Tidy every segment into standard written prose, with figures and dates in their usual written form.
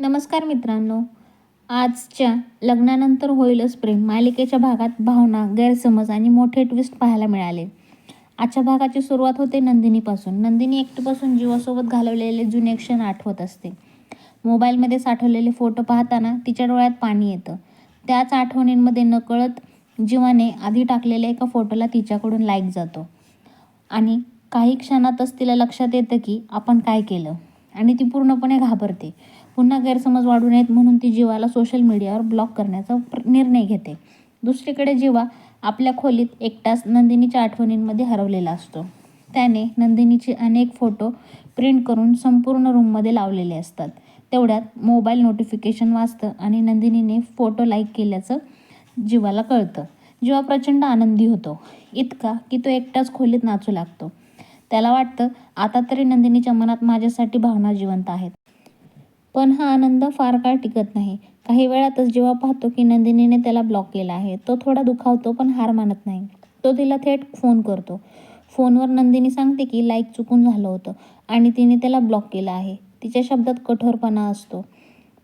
नमस्कार मित्रांनो. आजच्या लग्नानंतर होईलच प्रेम मालिकेच्या भागात भावना, गैरसमज आणि मोठे ट्विस्ट पाहायला मिळाले. आजच्या भागाची सुरुवात होते नंदिनीपासून. नंदिनी एकटीपासून जीवासोबत घालवलेले जुने क्षण आठवत असते. मोबाईलमध्ये साठवलेले फोटो पाहताना तिच्या डोळ्यात पाणी येतं. त्याच आठवणींमध्ये नकळत जीवाने आधी टाकलेल्या एका फोटोला तिच्याकडून लाईक जातो आणि काही क्षणातच तिला लक्षात येतं की आपण काय केलं आणि ती पूर्णपणे घाबरते. पुन्हा गैरसमज वाढू नयेत म्हणून ती जीवाला सोशल मीडियावर ब्लॉक करण्याचा निर्णय घेते. दुसरीकडे जीवा आपल्या खोलीत एकटाच नंदिनीच्या आठवणींमध्ये हरवलेला असतो. त्याने नंदिनीचे अनेक फोटो प्रिंट करून संपूर्ण रूममध्ये लावलेले असतात. तेवढ्यात मोबाईल नोटिफिकेशन वाजतं आणि नंदिनीने फोटो लाईक केल्याचं जीवाला कळतं. जीवा प्रचंड आनंदी होतो, इतका की तो एकटाच खोलीत नाचू लागतो. त्याला वाटतं आता तरी नंदिनीच्या मनात माझ्यासाठी भावना जिवंत आहेत. पण हा आनंद फार काळ टिकत नाही. काही वेळातच जीवा पाहतो की नंदिनीने त्याला ब्लॉक केला आहे. तो थोडा दुखावतो पण हार मानत नाही. तो तिला थेट फोन करतो. फोनवर नंदिनी सांगते की लाईक चुकून झालं होतं आणि तिने त्याला ब्लॉक केलं आहे. तिच्या शब्दात कठोरपणा असतो.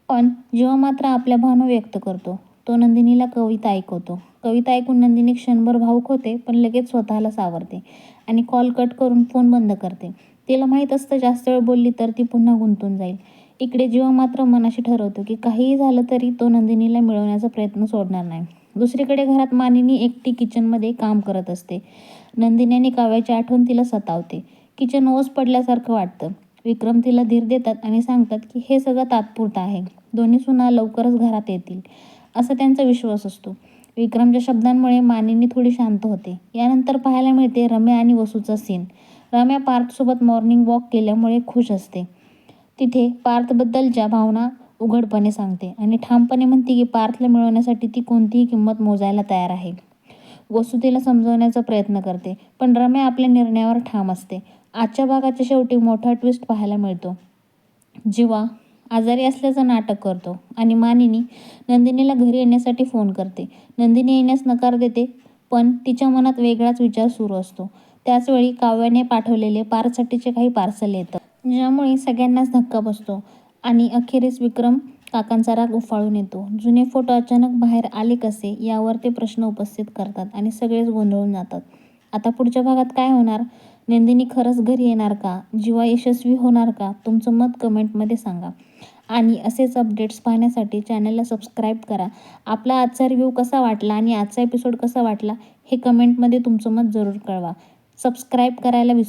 पण जीवा मात्र आपल्या भावना व्यक्त करतो. तो नंदिनीला कविता ऐकवतो. कविता ऐकून नंदिनी क्षणभर भावूक होते पण लगेच स्वतःला सावरते आणि कॉल कट करून फोन बंद करते. तिला माहीत असतं जास्त वेळ बोलली तर ती पुन्हा गुंतून जाईल. इकडे जीवा मात्र मनाशी ठरवतो की काहीही झालं तरी तो नंदिनीला मिळवण्याचा प्रयत्न सोडणार नाही. दुसरीकडे घरात मानिनी एकटी किचनमध्ये काम करत असते. नंदिनी आणि काव्याची आठवण तिला सतावते. किचन ओस पडल्यासारखं वाटतं. विक्रम तिला धीर देतात आणि सांगतात की हे सगळं तात्पुरतं आहे. दोन्ही सुना लवकरच घरात येतील असा त्यांचा विश्वास असतो. विक्रमच्या शब्दांमुळे मानिनी थोडी शांत होते. यानंतर पाहायला मिळते रम्या आणि वसूचा सीन. रम्या पार्थसोबत मॉर्निंग वॉक केल्यामुळे खुश असते. तिथे पार्थबद्दलच्या भावना उघडपणे सांगते आणि ठामपणे म्हणते की पार्थला मिळवण्यासाठी ती कोणतीही किंमत मोजायला तयार आहे. वसू तिला समजवण्याचा प्रयत्न करते पण रम्या आपल्या निर्णयावर ठाम असते. आजच्या भागाच्या शेवटी मोठा ट्विस्ट पाहायला मिळतो. जीवा आजारी असल्याचं नाटक करतो आणि मानिनी नंदिनीला घरी येण्यासाठी फोन करते. नंदिनी येण्यास नकार देते पण तिच्या मनात वेगळाच विचार सुरू असतो. त्याचवेळी काव्याने पाठवलेले पार्थसाठीचे काही पार्सल येतं, ज्यामुळे सगळ्यांनाच धक्का बसतो आणि अखेरीस विक्रम काकांचा राग उफाळून येतो. जुने फोटो अचानक बाहेर आले कसे यावर ते प्रश्न उपस्थित करतात आणि सगळेच गोंधळून जातात. आता पुढच्या भागात काय होणार? नंदिनी खरंच घरी येणार का? जीवा यशस्वी होणार का? तुमचं मत कमेंटमध्ये सांगा आणि असेच अपडेट्स पाहण्यासाठी चॅनलला सबस्क्राईब करा. आपला आजचा रिव्ह्यू कसा वाटला आणि आजचा एपिसोड कसा वाटला हे कमेंटमध्ये तुमचं मत जरूर कळवा. सबस्क्राईब करायला विसरू